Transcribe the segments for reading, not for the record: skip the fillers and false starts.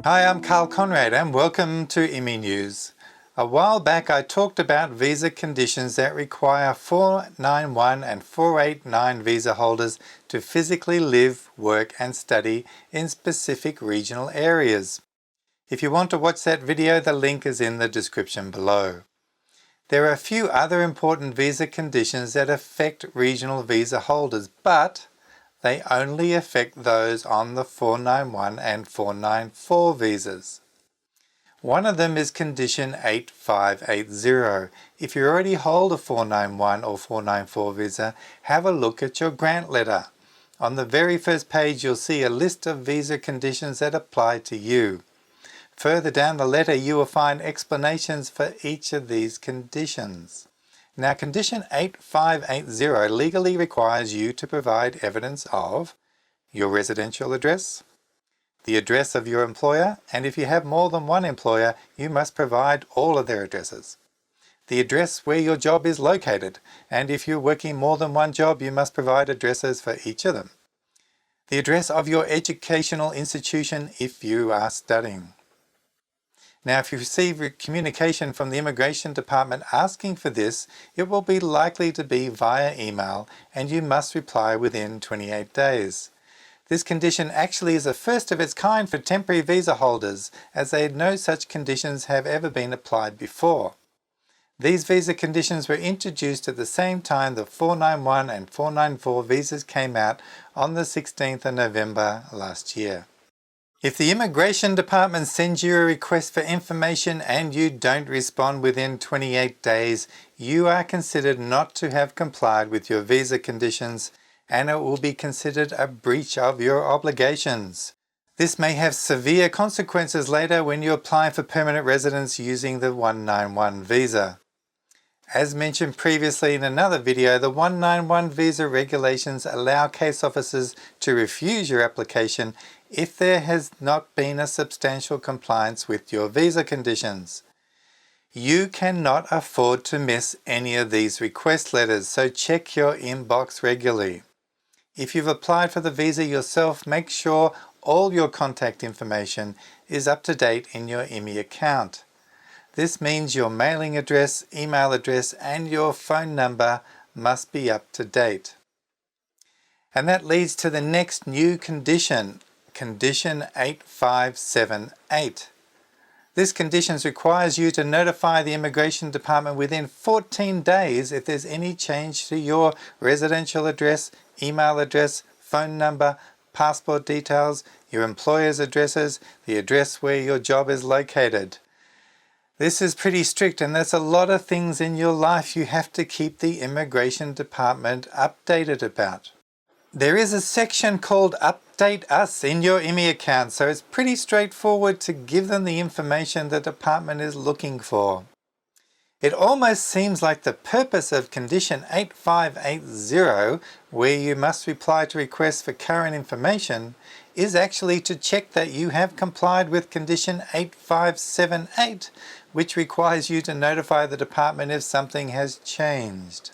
Hi, I'm Karl Konrad and welcome to IMI News. A while back I talked about visa conditions that require 491 and 489 visa holders to physically live, work and study in specific regional areas. If you want to watch that video, the link is in the description below. There are a few other important visa conditions that affect regional visa holders, but they only affect those on the 491 and 494 visas. One of them is condition 8580. If you already hold a 491 or 494 visa, have a look at your grant letter. On the very first page you'll see a list of visa conditions that apply to you. Further down the letter you will find explanations for each of these conditions. Now, condition 8580 legally requires you to provide evidence of your residential address, the address of your employer, and if you have more than one employer, you must provide all of their addresses. The address where your job is located, and if you're working more than one job, you must provide addresses for each of them. The address of your educational institution if you are studying. Now, if you receive communication from the Immigration Department asking for this, it will be likely to be via email and you must reply within 28 days. This condition actually is a first of its kind for temporary visa holders, as no such conditions have ever been applied before. These visa conditions were introduced at the same time the 491 and 494 visas came out on the 16th of November last year. If the Immigration Department sends you a request for information and you don't respond within 28 days, you are considered not to have complied with your visa conditions and it will be considered a breach of your obligations. This may have severe consequences later when you apply for permanent residence using the 191 visa. As mentioned previously in another video, the 191 visa regulations allow case officers to refuse your application if there has not been a substantial compliance with your visa conditions. You cannot afford to miss any of these request letters, so check your inbox regularly. If you've applied for the visa yourself, make sure all your contact information is up to date in your IMI account. This means your mailing address, email address and your phone number must be up to date. And that leads to the next new condition, condition 8578. This condition requires you to notify the Immigration Department within 14 days if there's any change to your residential address, email address, phone number, passport details, your employer's addresses, the address where your job is located. This is pretty strict and there's a lot of things in your life you have to keep the Immigration Department updated about. There is a section called Update Us in your IMI account, so it's pretty straightforward to give them the information the department is looking for. It almost seems like the purpose of condition 8580, where you must reply to requests for current information, is actually to check that you have complied with condition 8578, which requires you to notify the department if something has changed.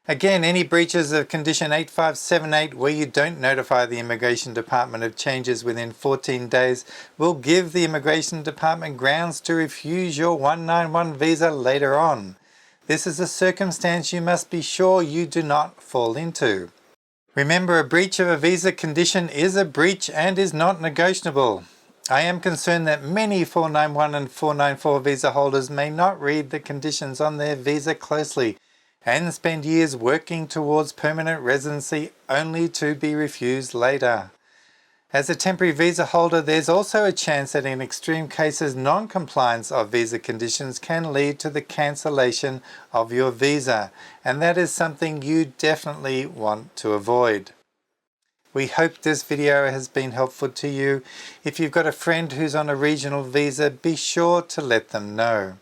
Again, any breaches of condition 8578 where you don't notify the Immigration Department of changes within 14 days will give the Immigration Department grounds to refuse your 191 visa later on. This is a circumstance you must be sure you do not fall into. Remember, a breach of a visa condition is a breach and is not negotiable. I am concerned that many 491 and 494 visa holders may not read the conditions on their visa closely and spend years working towards permanent residency only to be refused later. As a temporary visa holder, there's also a chance that in extreme cases non-compliance of visa conditions can lead to the cancellation of your visa, and that is something you definitely want to avoid. We hope this video has been helpful to you. If you've got a friend who's on a regional visa, be sure to let them know.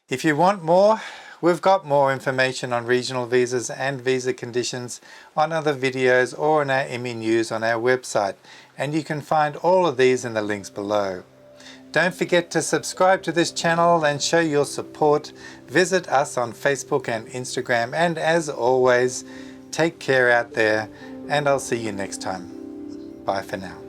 If you want more, we've got more information on regional visas and visa conditions on other videos or in our IMI News on our website, and you can find all of these in the links below. Don't forget to subscribe to this channel and show your support. Visit us on Facebook and Instagram, and as always, take care out there, and I'll see you next time. Bye for now.